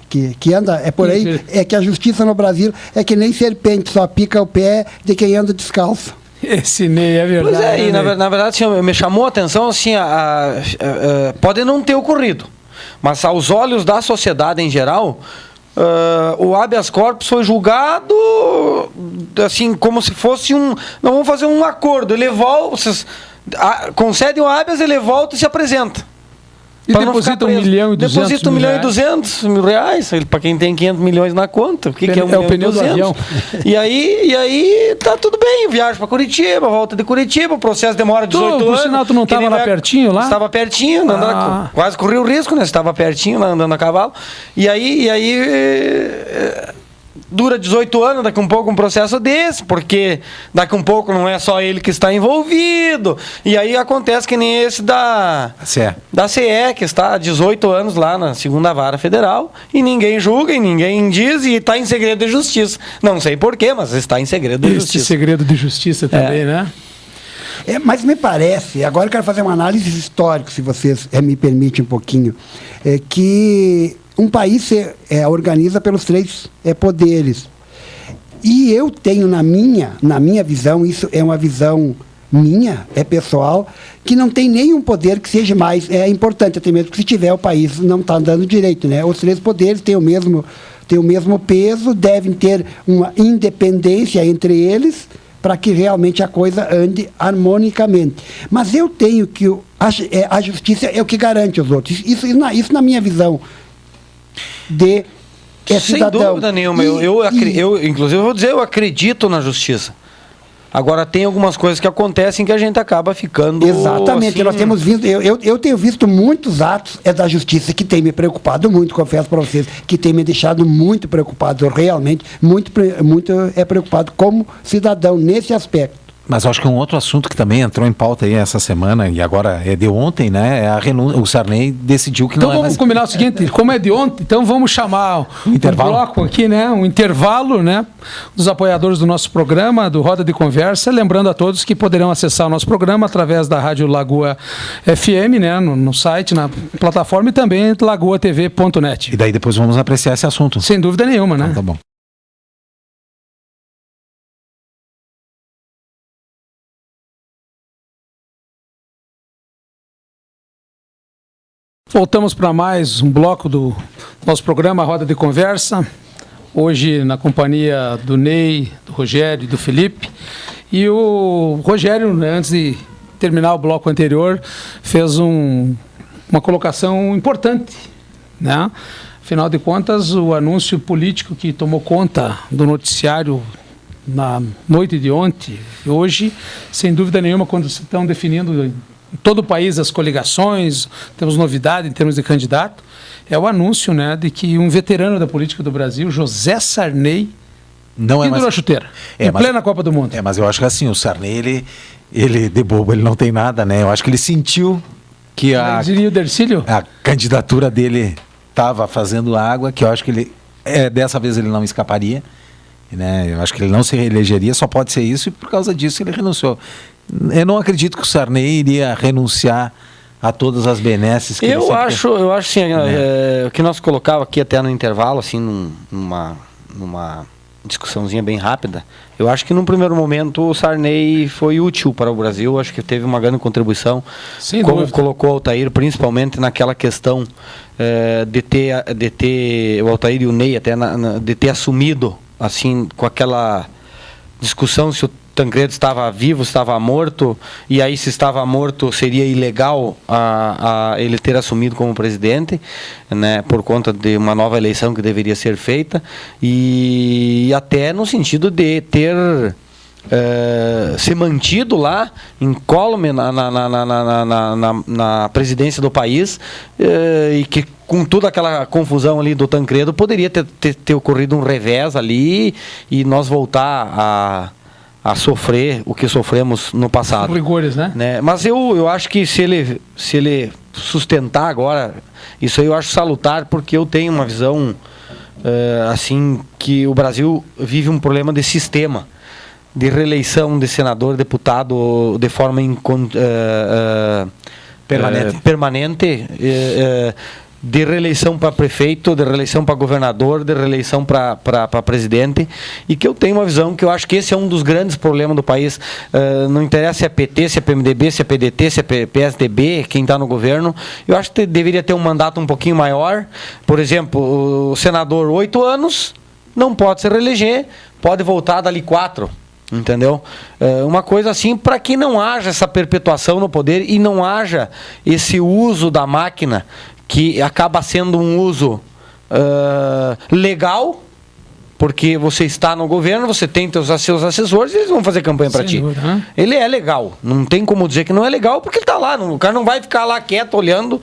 é por aí, é que a justiça no Brasil é que nem serpente, só pica o pé de quem anda descalço. Esse Ney é verdade. Pois é, e na verdade assim, me chamou a atenção assim, pode não ter ocorrido, mas aos olhos da sociedade em geral, o habeas corpus foi julgado assim, como se fosse nós vamos fazer um acordo, ele volta, vocês concedem o habeas, ele volta e se apresenta. E deposita 1 milhão e 200 Deposita 1 milhão e 200 mil reais, para quem tem 500 milhões na conta. O que é 1 milhão o pneu do avião. E aí tá tudo bem, viagem para Curitiba, volta de Curitiba, o processo demora 18 anos. Por sinal, tu não estava lá pertinho lá? Estava pertinho, quase corri o risco, né? Estava pertinho, andando a cavalo. E aí dura 18 anos, daqui um pouco um processo desse, porque daqui um pouco não é só ele que está envolvido. E aí acontece que nem esse da CE, que está há 18 anos lá na segunda vara federal, e ninguém julga, e ninguém diz, e está em segredo de justiça. Não sei porquê, mas está em segredo de justiça. Segredo de justiça também, né? Mas me parece, agora eu quero fazer uma análise histórica, se vocês me permitem um pouquinho, que um país se organiza pelos 3 poderes. E eu tenho na minha visão, isso é uma visão minha, pessoal, que não tem nenhum poder que seja mais importante, até mesmo que se tiver o país não está andando direito, né? Os 3 poderes têm o mesmo peso, devem ter uma independência entre eles, para que realmente a coisa ande harmonicamente. Mas eu tenho que a justiça é o que garante os outros. Isso na minha visão de cidadão. Sem dúvida nenhuma. Eu, inclusive, vou dizer, eu acredito na justiça. Agora, tem algumas coisas que acontecem que a gente acaba ficando... Exatamente. Assim... Nós temos visto... Eu tenho visto muitos atos da justiça que tem me preocupado muito, confesso para vocês, que tem me deixado muito preocupado, realmente, muito preocupado como cidadão nesse aspecto. Mas acho que um outro assunto que também entrou em pauta aí essa semana, e agora é de ontem, né? É a renúncia. O Sarney decidiu que então não é mais... Então vamos combinar o seguinte, como é de ontem, então vamos chamar um bloco aqui, né? Um intervalo, né? Dos apoiadores do nosso programa, do Roda de Conversa. Lembrando a todos que poderão acessar o nosso programa através da Rádio Lagoa FM, né? No site, na plataforma e também lagoatv.net. E daí depois vamos apreciar esse assunto. Sem dúvida nenhuma, né? Então, tá bom. Voltamos para mais um bloco do nosso programa Roda de Conversa, hoje na companhia do Ney, do Rogério e do Felipe. E o Rogério, né, antes de terminar o bloco anterior, fez uma colocação importante, né? Afinal de contas, o anúncio político que tomou conta do noticiário na noite de ontem e hoje, sem dúvida nenhuma, quando se estão definindo em todo o país as coligações, temos novidade em termos de candidato, é o anúncio, né, de que um veterano da política do Brasil, José Sarney, pendurou a chuteira, em plena Copa do Mundo. Mas eu acho que assim, o Sarney, ele de bobo, ele não tem nada, né? Eu acho que ele sentiu que diria o Dercílio? A candidatura dele estava fazendo água, que eu acho que ele, dessa vez ele não escaparia, né? Eu acho que ele não se reelegeria, só pode ser isso, e por causa disso ele renunciou. Eu não acredito que o Sarney iria renunciar a todas as benesses que eu acho assim, o que nós colocava aqui até no intervalo, assim, numa discussãozinha bem rápida, eu acho que num primeiro momento o Sarney foi útil para o Brasil, acho que teve uma grande contribuição, como colocou o Altair, principalmente naquela questão de ter o Altair e o Ney até de ter assumido, assim, com aquela discussão se o Tancredo estava vivo, estava morto, e aí se estava morto seria ilegal ele ter assumido como presidente, né, por conta de uma nova eleição que deveria ser feita, e até no sentido de ter se mantido lá, incólume na presidência do país, e que com toda aquela confusão ali do Tancredo poderia ter ocorrido um revés ali e nós voltar a sofrer o que sofremos no passado. Rigores, né? Mas eu acho que se ele sustentar agora, isso aí eu acho salutar, porque eu tenho uma visão assim, que o Brasil vive um problema de sistema, de reeleição de senador, deputado de forma permanente, de reeleição para prefeito, de reeleição para governador, de reeleição para presidente, e que eu tenho uma visão que eu acho que esse é um dos grandes problemas do país. Não interessa se é PT, se é PMDB, se é PDT, se é PSDB, quem está no governo, eu acho que deveria ter um mandato um pouquinho maior. Por exemplo, o senador 8 anos, não pode se reeleger, pode voltar dali 4. Entendeu? Uma coisa assim, para que não haja essa perpetuação no poder e não haja esse uso da máquina, que acaba sendo um uso legal, Porque você está no governo, você tem seus assessores e eles vão fazer campanha para ti. dúvida, né? Ele é legal. Não tem como dizer que não é legal, porque ele está lá. O cara não vai ficar lá quieto, olhando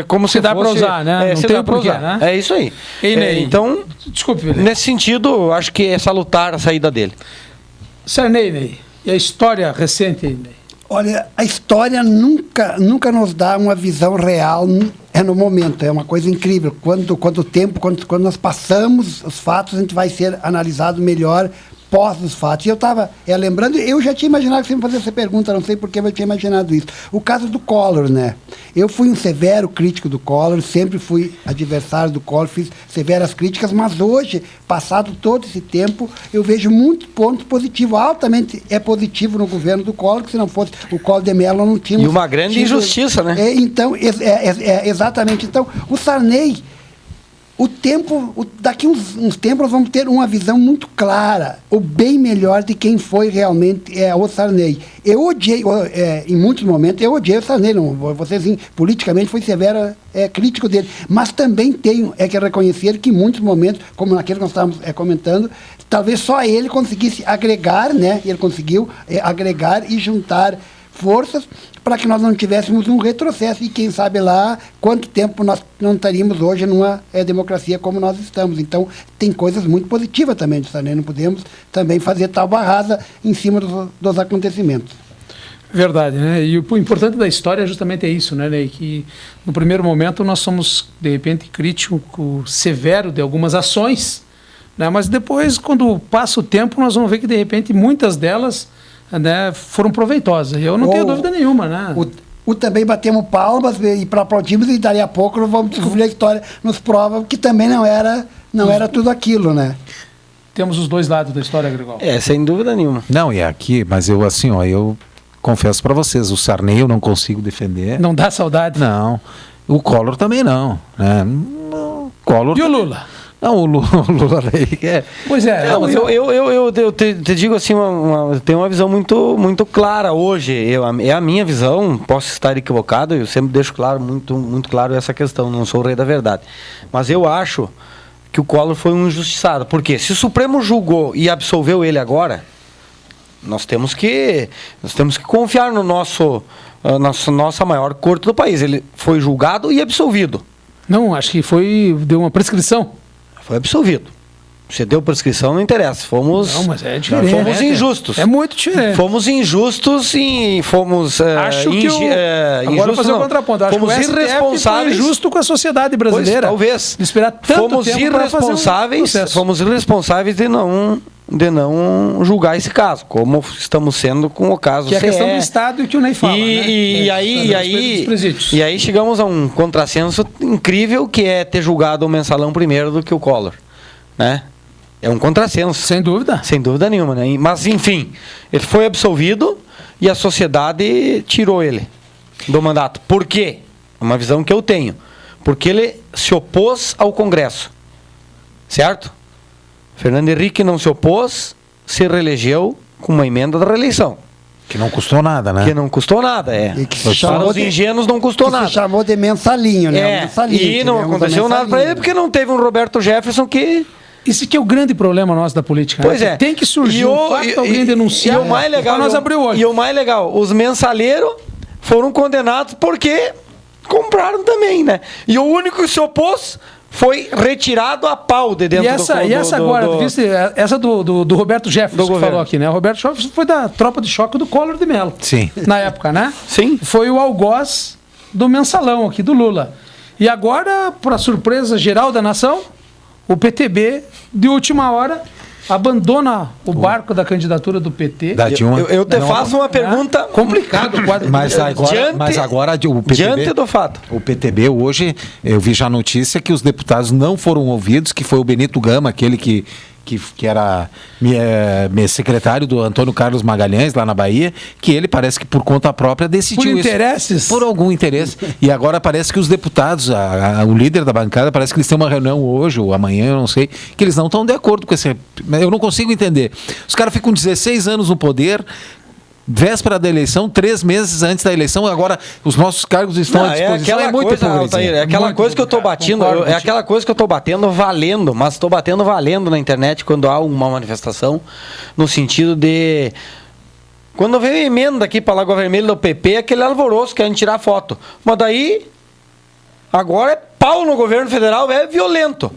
como se dá para usar, né? Não se tem dá para porquê, usar. né? É isso aí. E Ney? Então, Desculpe, Felipe. nesse sentido, acho que é salutar a saída dele. Sarney, Ney. E a história recente, Ney? Olha, a história nunca nos dá uma visão real, é no momento, é uma coisa incrível. Quando nós passamos os fatos, a gente vai ser analisado melhor pós os fatos. E eu estava lembrando, eu já tinha imaginado que você me fazia essa pergunta, não sei porque eu tinha imaginado isso. O caso do Collor, né? Eu fui um severo crítico do Collor, sempre fui adversário do Collor, fiz severas críticas, mas hoje, passado todo esse tempo, eu vejo muitos pontos positivos, altamente positivo no governo do Collor, que se não fosse o Collor de Mello, não tínhamos... E uma grande injustiça, né? Então, exatamente. Então, o Sarney... daqui uns tempos nós vamos ter uma visão muito clara, ou bem melhor de quem foi realmente o Sarney. Eu odiei, em muitos momentos, eu odiei o Sarney, politicamente foi severo crítico dele, mas também tenho que reconhecer que em muitos momentos, como naquele que nós estávamos comentando, talvez só ele conseguisse agregar, né? Ele conseguiu agregar e juntar forças para que nós não tivéssemos um retrocesso e quem sabe lá quanto tempo nós não estaríamos hoje numa democracia como nós estamos. Então tem coisas muito positivas também do Sarney, não podemos também fazer tábua rasa em cima dos acontecimentos. Verdade, né? E o importante da história é justamente isso, né, Ney? Que no primeiro momento nós somos, de repente, crítico severo de algumas ações, né? Mas depois, quando passa o tempo, nós vamos ver que, de repente, muitas delas, né, foram proveitosas. Eu não tenho dúvida nenhuma, né? Também batemos palmas e para aplaudirmos e dali a pouco nós vamos descobrir a história, nos prova que também não era tudo aquilo, né? Temos os dois lados da história, Gregório. Sem dúvida nenhuma. Não, e aqui, mas eu assim, eu confesso para vocês, o Sarney eu não consigo defender. Não dá saudade? Não. O Collor também não, né? O Collor. E o Lula? Não, o Lula aí Pois é. Não, mas eu te digo assim, eu tenho uma visão muito clara hoje. É a minha visão, posso estar equivocado, eu sempre deixo claro, muito claro essa questão, não sou o rei da verdade. Mas eu acho que o Collor foi um injustiçado. Porque se o Supremo julgou e absolveu ele agora, nós temos que confiar no nossa maior corte do país. Ele foi julgado e absolvido. Não, acho que deu uma prescrição. Foi absolvido. Você deu prescrição, não interessa. Não, mas é diferente. Fomos injustos. É muito diferente. Fomos injustos e fomos... acho que agora vou fazer o contraponto. Acho fomos que o STF irresponsáveis. foi injusto com a sociedade brasileira. Pois, talvez. De esperar tanto fomos tempo para fazer um processo. Fomos irresponsáveis de não julgar esse caso, como estamos sendo com o caso que é a questão do Estado e o que o Ney fala. E aí chegamos a um contrassenso incrível, que é ter julgado o Mensalão primeiro do que o Collor, né? É um contrassenso. Sem dúvida. Sem dúvida nenhuma, né? Mas, enfim, ele foi absolvido e a sociedade tirou ele do mandato. Por quê? É uma visão que eu tenho. Porque ele se opôs ao Congresso. Certo? Fernando Henrique não se opôs, se reelegeu com uma emenda da reeleição. Que não custou nada, né? Que não custou nada, E que para os ingênuos não custou nada. Se chamou de mensalinho, né? Mensalinho, e não aconteceu nada para ele, porque não teve um Roberto Jefferson que... Esse que é o grande problema nosso da política. Pois né? é. Tem que surgir alguém denunciar. E o mais legal, nós abrir o olho. E o mais legal, os mensaleiros foram condenados porque compraram também, né? E o único que se opôs foi retirado a pau de dentro essa do Roberto Jefferson que falou aqui, né? O Roberto Jefferson foi da tropa de choque do Collor de Mello. Sim. Na época, né? Sim. Foi o algoz do mensalão aqui do Lula. E agora, para surpresa geral da nação, o PTB, de última hora, abandona o barco da candidatura do PT. Eu te faço uma pergunta... Complicado o quadro. Mas agora o PTB... Diante do fato. O PTB hoje, eu vi já a notícia que os deputados não foram ouvidos, que foi o Benito Gama, aquele que era secretário do Antônio Carlos Magalhães, lá na Bahia, que ele parece que por conta própria decidiu por interesses? Isso. Por algum interesse. E agora parece que os deputados, o líder da bancada, parece que eles têm uma reunião hoje ou amanhã, eu não sei, que eles não estão de acordo com esse... Eu não consigo entender. Os caras ficam 16 anos no poder, véspera da eleição, 3 meses antes da eleição, agora os nossos cargos estão à disposição. É muito coisa, Altair, é aquela Muito coisa que eu tô batendo, é aquela coisa que eu tô batendo valendo, mas tô batendo valendo na internet quando há uma manifestação, no sentido de... Quando veio a emenda aqui para Lagoa Vermelha do PP, aquele alvoroço, querendo tirar foto. Mas daí, agora é pau no governo federal, é violento.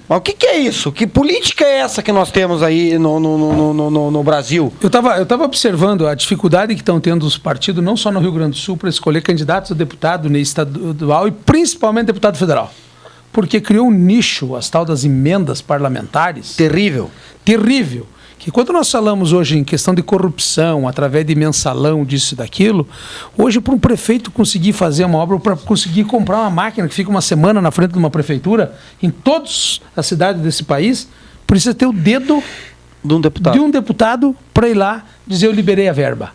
Mas o que é isso? Que política é essa que nós temos aí no Brasil? Eu estava observando a dificuldade que estão tendo os partidos, não só no Rio Grande do Sul, para escolher candidatos a deputado nem estadual e principalmente deputado federal. Porque criou um nicho, as tal das emendas parlamentares. Terrível. Terrível. Que quando nós falamos hoje em questão de corrupção, através de mensalão, disso e daquilo, hoje para um prefeito conseguir fazer uma obra, para conseguir comprar uma máquina que fica uma semana na frente de uma prefeitura, em todas as cidades desse país, precisa ter o dedo de um deputado para ir lá dizer eu liberei a verba.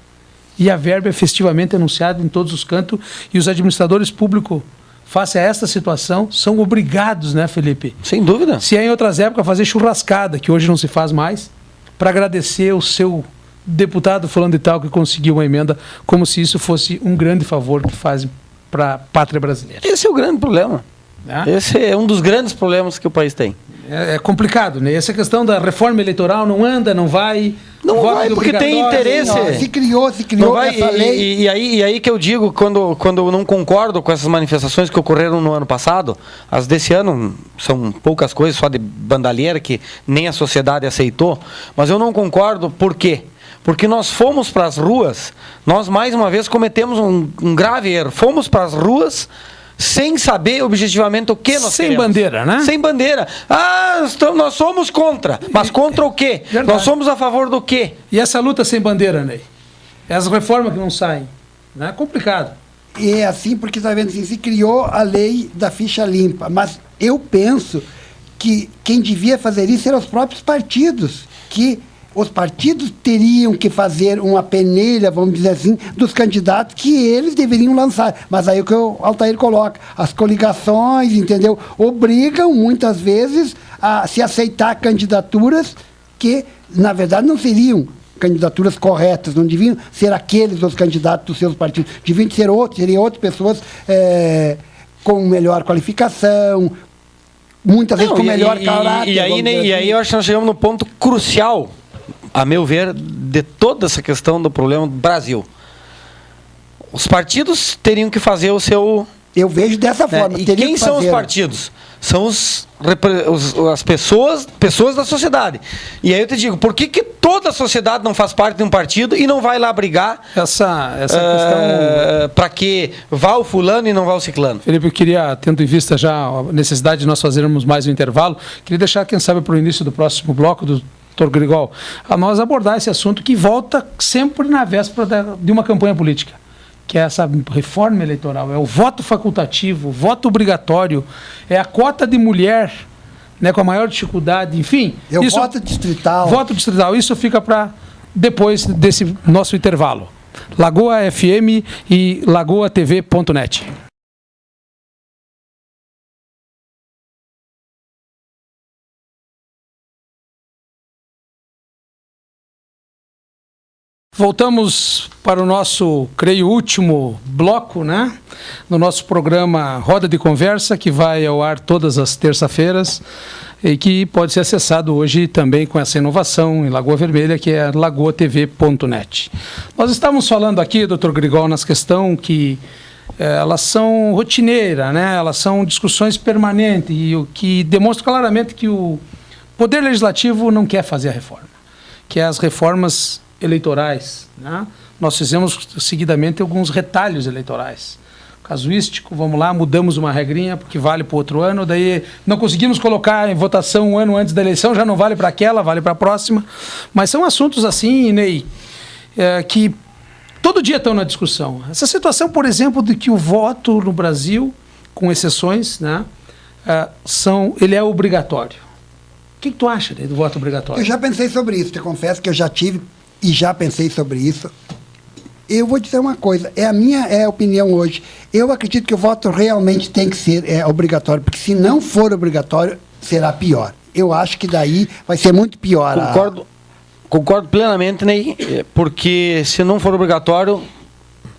E a verba é efetivamente anunciada em todos os cantos e os administradores públicos, face a esta situação, são obrigados, né, Felipe? Sem dúvida. Se é em outras épocas, fazer churrascada, que hoje não se faz mais, para agradecer o seu deputado fulano de tal que conseguiu uma emenda, como se isso fosse um grande favor que faz para a pátria brasileira. Esse é o grande problema. Esse é um dos grandes problemas que o país tem. É complicado, né? Essa questão da reforma eleitoral não anda, não vai... Não vai, porque tem interesse. Se criou essa lei. E aí que eu digo, quando eu não concordo com essas manifestações que ocorreram no ano passado, as desse ano são poucas coisas, só de bandalheira, que nem a sociedade aceitou, mas eu não concordo, por quê? Porque nós fomos para as ruas, nós mais uma vez cometemos um grave erro, fomos para as ruas sem saber objetivamente o que nós queremos. Sem bandeira, né? Sem bandeira. Nós somos contra. Mas contra o quê? Verdade. Nós somos a favor do quê? E essa luta sem bandeira, Ney? As reformas que não saem. Né? É complicado. E é assim porque, está vendo assim, se criou a lei da ficha limpa. Mas eu penso que quem devia fazer isso eram os próprios partidos, que os partidos teriam que fazer uma peneira, vamos dizer assim, dos candidatos que eles deveriam lançar. Mas aí o que o Altair coloca, as coligações, entendeu? Obrigam, muitas vezes, a se aceitar candidaturas que, na verdade, não seriam candidaturas corretas, não deviam ser aqueles os candidatos dos seus partidos, deviam ser outros, seriam outras pessoas com melhor qualificação, muitas vezes com melhor caráter. E aí eu acho que nós chegamos no ponto crucial, a meu ver, de toda essa questão do problema do Brasil. Os partidos teriam que fazer o seu... Eu vejo dessa forma. E quem são os partidos? São as pessoas da sociedade. E aí eu te digo, por que toda a sociedade não faz parte de um partido e não vai lá brigar essa questão... para que vá o fulano e não vá o ciclano? Felipe, eu queria, tendo em vista já a necessidade de nós fazermos mais um intervalo, queria deixar, quem sabe, para o início do próximo bloco do Dr. Grigol, a nós abordar esse assunto que volta sempre na véspera de uma campanha política, que é essa reforma eleitoral, é o voto facultativo, o voto obrigatório, é a cota de mulher, né, com a maior dificuldade, enfim. É o voto distrital. Voto distrital, isso fica para depois desse nosso intervalo. Lagoa FM e lagoatv.net. Voltamos para o nosso, creio, último bloco, né? No nosso programa Roda de Conversa, que vai ao ar todas as terças-feiras e que pode ser acessado hoje também com essa inovação em Lagoa Vermelha, que é lagoatv.net. Nós estávamos falando aqui, Dr. Grigol, nas questões que elas são rotineiras, né? Elas são discussões permanentes e o que demonstra claramente que o Poder Legislativo não quer fazer a reforma, que é as reformas eleitorais, né? Nós fizemos seguidamente alguns retalhos eleitorais. Casuístico, vamos lá, mudamos uma regrinha porque vale para o outro ano, daí não conseguimos colocar em votação um ano antes da eleição, já não vale para aquela, vale para a próxima. Mas são assuntos assim, Ney, que todo dia estão na discussão. Essa situação, por exemplo, de que o voto no Brasil, com exceções, né, ele é obrigatório. O que tu acha, Ney, do voto obrigatório? Eu já pensei sobre isso, te confesso que eu já tive e já pensei sobre isso. Eu vou dizer uma coisa, é a minha opinião hoje. Eu acredito que o voto realmente tem que ser obrigatório, porque se não for obrigatório, será pior. Eu acho que daí vai ser muito pior. Concordo plenamente, Ney, porque se não for obrigatório,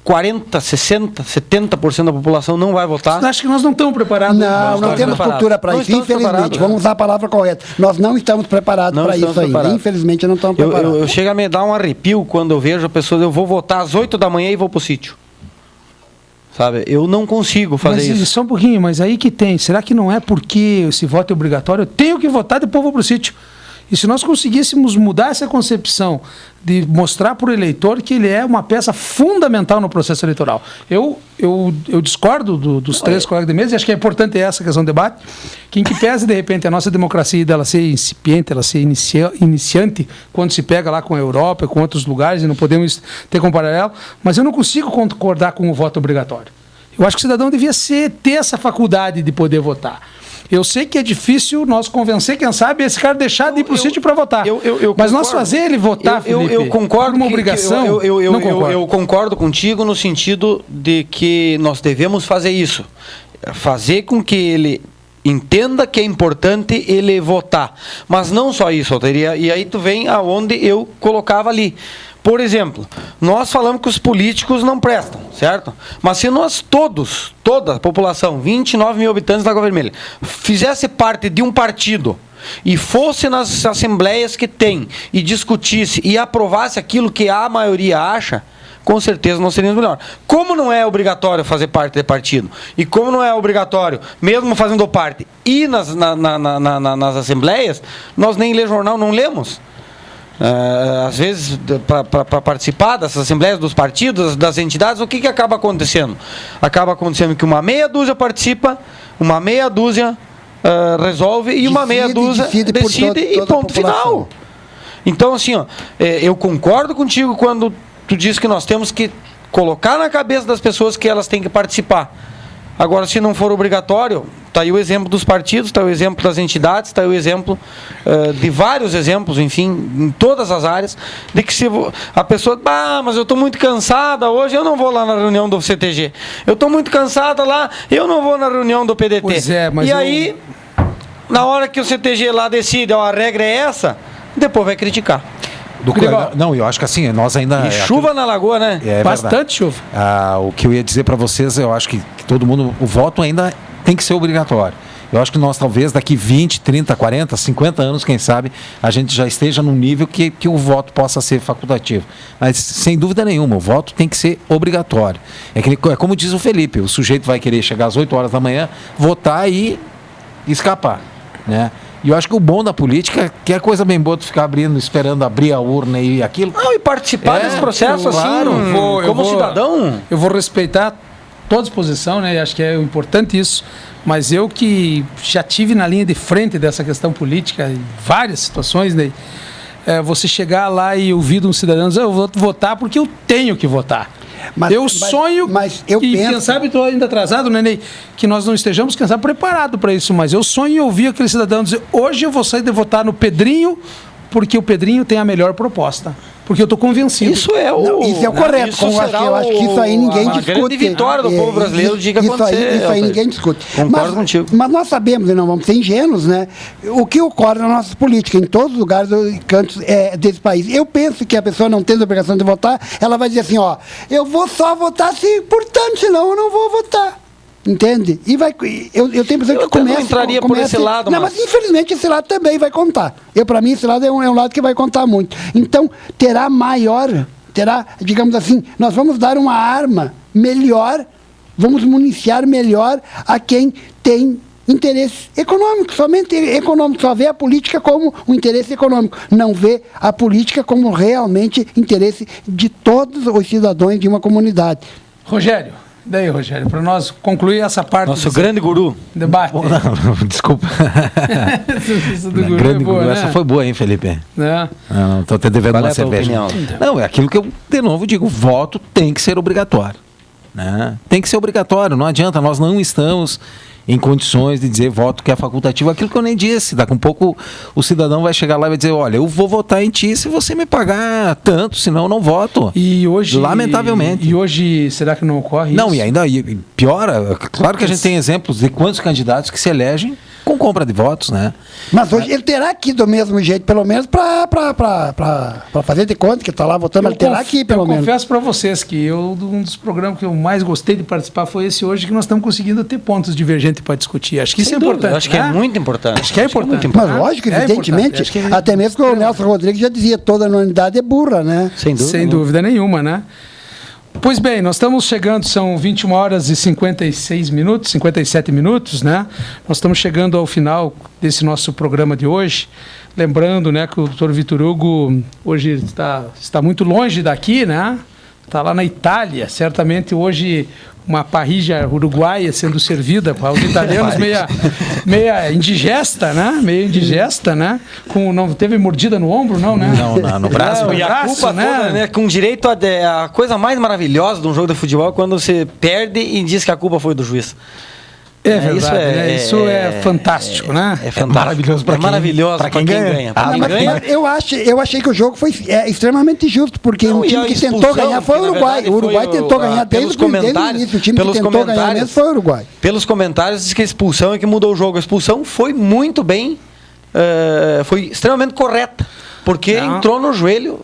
40, 60, 70% da população não vai votar. Acho que nós não estamos preparados. Não temos cultura para isso, infelizmente. Vamos usar a palavra correta. Nós não estamos preparados para isso ainda. Infelizmente, não estamos preparados. Eu chego a me dar um arrepio quando eu vejo a pessoa, eu vou votar às 8 da manhã e vou para o sítio. Sabe? Eu não consigo fazer isso. Só um pouquinho, mas aí que tem. Será que não é porque esse voto é obrigatório? Eu tenho que votar, depois vou para o sítio. E se nós conseguíssemos mudar essa concepção de mostrar para o eleitor que ele é uma peça fundamental no processo eleitoral. Eu discordo dos três colegas de mesa, e acho que é importante essa questão do debate, que em que pese, de repente, a nossa democracia dela ser incipiente, ela ser iniciante, quando se pega lá com a Europa, com outros lugares, e não podemos ter como paralelo, mas eu não consigo concordar com o voto obrigatório. Eu acho que o cidadão devia ter essa faculdade de poder votar. Eu sei que é difícil nós convencer, quem sabe, esse cara deixar de ir para o sítio para votar. Mas nós fazer ele votar, Felipe, eu concordo por uma obrigação, não concordo. Eu concordo contigo no sentido de que nós devemos fazer isso. Fazer com que ele entenda que é importante ele votar. Mas não só isso, Altair. E aí tu vem aonde eu colocava ali. Por exemplo, nós falamos que os políticos não prestam, certo? Mas se nós toda a população, 29 mil habitantes da Água Vermelha, fizesse parte de um partido e fosse nas assembleias que tem e discutisse e aprovasse aquilo que a maioria acha, com certeza nós seríamos melhor. Como não é obrigatório fazer parte de partido, e como não é obrigatório, mesmo fazendo parte, ir nas assembleias, nós nem ler jornal não lemos. Às vezes, para participar dessas assembleias dos partidos, das entidades, o que acaba acontecendo? Acaba acontecendo que uma meia dúzia participa, uma meia dúzia resolve e uma meia dúzia decide e ponto final. Então, assim, eu concordo contigo quando tu diz que nós temos que colocar na cabeça das pessoas que elas têm que participar. Agora, se não for obrigatório, está aí o exemplo dos partidos, está aí o exemplo das entidades, está aí o exemplo de vários exemplos, enfim, em todas as áreas, de que se a pessoa, mas eu estou muito cansada hoje, eu não vou lá na reunião do CTG. Eu estou muito cansada lá, eu não vou na reunião do PDT. Pois é, mas e aí, na hora que o CTG lá decide, a regra é essa, depois vai criticar. Não, eu acho que assim, nós ainda... E chuva na lagoa, né? Bastante chuva. O que eu ia dizer para vocês, eu acho que todo mundo, o voto ainda tem que ser obrigatório. Eu acho que nós talvez daqui 20, 30, 40, 50 anos, quem sabe, a gente já esteja num nível que o voto possa ser facultativo. Mas, sem dúvida nenhuma, o voto tem que ser obrigatório. É como diz o Felipe, o sujeito vai querer chegar às 8 horas da manhã, votar e escapar, né? E eu acho que o bom da política é que é coisa bem boa de ficar esperando abrir a urna e aquilo. Não, e participar desse processo, claro, assim, como cidadão. Eu vou respeitar toda disposição, né? E acho que é importante isso. Mas eu que já tive na linha de frente dessa questão política, em várias situações, né? Você chegar lá e ouvir de um cidadão dizer, eu vou votar porque eu tenho que votar. Sonho, quem sabe estou ainda atrasado, né, Ney? Que nós não estejamos, quem sabe, preparados para isso, mas eu sonho em ouvir aquele cidadão dizer, hoje eu vou sair de votar no Pedrinho, porque o Pedrinho tem a melhor proposta. Porque eu estou convencido. Isso é o correto. Isso eu acho que isso aí ninguém discute. A grande vitória do povo brasileiro de que acontecer. Isso aí ninguém discute. Concordo contigo. Mas nós sabemos, e não vamos ser ingênuos, né? O que ocorre na nossa política, em todos os lugares e cantos desse país. Eu penso que a pessoa não tendo a obrigação de votar, ela vai dizer assim, eu vou só votar se, portanto, senão eu não vou votar. Entende? E eu tenho a impressão que começa... Eu entraria por esse lado, mas infelizmente esse lado também vai contar. Para mim, esse lado é um lado que vai contar muito. Então, digamos assim, nós vamos dar uma arma melhor, vamos municiar melhor a quem tem interesse econômico, somente econômico, só vê a política como um interesse econômico, não vê a política como realmente interesse de todos os cidadãos de uma comunidade. Rogério, para nós concluir essa parte... Nosso grande guru. Debate. Não, desculpa. Grande guru, né? Essa foi boa, hein, Felipe? Não, estou até devendo uma cerveja. Não, é aquilo que eu, de novo, digo, o voto tem que ser obrigatório. Né? Tem que ser obrigatório, não adianta, nós não estamos em condições de dizer voto que é facultativo, aquilo que eu nem disse, daqui a um pouco o cidadão vai chegar lá e vai dizer, olha, eu vou votar em ti se você me pagar tanto, senão eu não voto. E hoje... Lamentavelmente. E hoje, será que não ocorre isso? Não, e ainda piora, claro que a gente tem exemplos de quantos candidatos que se elegem com compra de votos, né? Mas hoje ele terá que ir do mesmo jeito, pelo menos, para fazer de conta que está lá votando, ele terá que ir, pelo menos. Eu confesso para vocês que um dos programas que eu mais gostei de participar foi esse hoje, que nós estamos conseguindo ter pontos divergentes para discutir. Acho que isso é importante. Acho que é muito importante. Acho que é importante. Mas lógico, evidentemente, até mesmo que o Nelson Rodrigues já dizia, toda unanimidade é burra, né? Sem dúvida nenhuma, né? Pois bem, nós estamos chegando, são 21 horas e 57 minutos, né? Nós estamos chegando ao final desse nosso programa de hoje. Lembrando, né, que o Dr. Vitor Hugo hoje está muito longe daqui, né? Está lá na Itália, certamente hoje uma parrilla uruguaia sendo servida para os italianos meia indigesta, né? Meio indigesta, né? Não teve mordida no ombro, não, né? Não, no braço. E a culpa né? toda, né? Com direito a coisa mais maravilhosa de um jogo de futebol é quando você perde e diz que a culpa foi do juiz. É verdade, isso é fantástico, né? É fantástico. Maravilhoso para quem ganha. Eu achei que o jogo foi extremamente justo, porque o time que tentou ganhar foi o Uruguai. O Uruguai tentou ganhar desde o início. O time que tentou ganhar mesmo foi o Uruguai. Pelos comentários, diz que a expulsão é que mudou o jogo. A expulsão foi muito bem, foi extremamente correta. Porque entrou no joelho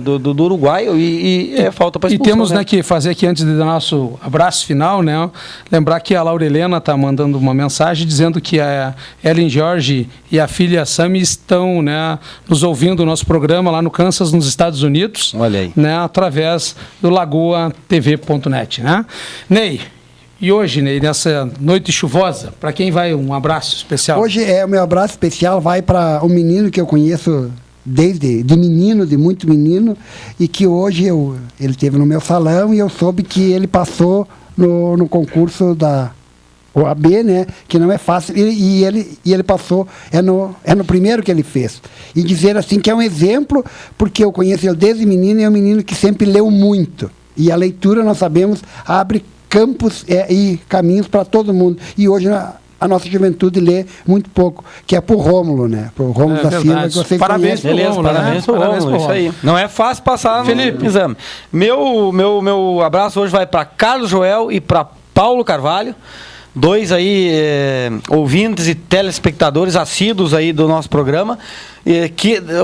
do uruguaio e é falta para expulsão. E temos, né, que fazer aqui, antes do nosso abraço final, né, lembrar que a Laura Helena está mandando uma mensagem dizendo que a Ellen Jorge e a filha Sami estão, né, nos ouvindo o nosso programa lá no Kansas, nos Estados Unidos. Olha aí. Né, através do lagoatv.net. Né? Ney, e hoje, Ney, nessa noite chuvosa, para quem vai um abraço especial? Hoje o meu abraço especial vai para um menino que eu conheço desde de muito menino, e que hoje ele esteve no meu salão e eu soube que ele passou no concurso da OAB, né, que não é fácil, e ele passou, é no primeiro que ele fez. E dizer assim que é um exemplo, porque eu conheço ele desde menino, e é um menino que sempre leu muito. E a leitura, nós sabemos, abre campos e caminhos para todo mundo. E hoje a nossa juventude lê muito pouco, que é pro Rômulo, né? Pro Rômulo da Silva, que vocês parabéns pro Rômulo, parabéns pro Rômulo, isso aí. Não é fácil passar no exame. Meu abraço hoje vai para Carlos Joel e para Paulo Carvalho, dois aí ouvintes e telespectadores assíduos aí do nosso programa,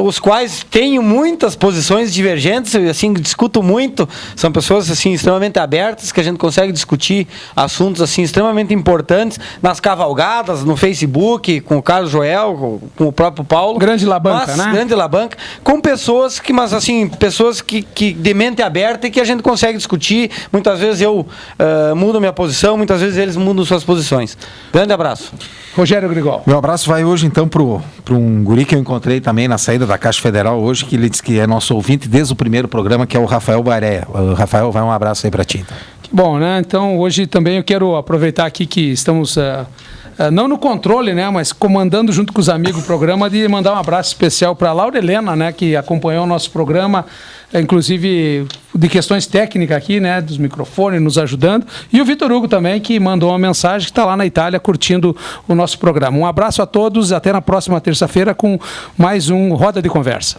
os quais tenho muitas posições divergentes, eu assim discuto muito, são pessoas assim extremamente abertas, que a gente consegue discutir assuntos assim extremamente importantes nas cavalgadas, no Facebook, com o Carlos Joel, com o próprio Paulo. Grande Labanca, né? Grande Labanca, com pessoas que de mente aberta e que a gente consegue discutir. Muitas vezes eu mudo minha posição, muitas vezes eles mudam suas posições. Grande abraço. Rogério Grigol. Meu abraço vai hoje então para um guri que eu encontrei também na saída da Caixa Federal hoje, que ele disse que é nosso ouvinte desde o primeiro programa, que é o Rafael Baréia. Rafael, vai um abraço aí para ti. Então. Que bom, né? Então hoje também eu quero aproveitar aqui que estamos não no controle, né, mas comandando junto com os amigos o programa, de mandar um abraço especial para a Laura Helena, né, que acompanhou o nosso programa, inclusive de questões técnicas aqui, né, dos microfones, nos ajudando, e o Vitor Hugo também, que mandou uma mensagem, que está lá na Itália curtindo o nosso programa. Um abraço a todos, até na próxima terça-feira com mais um Roda de Conversa.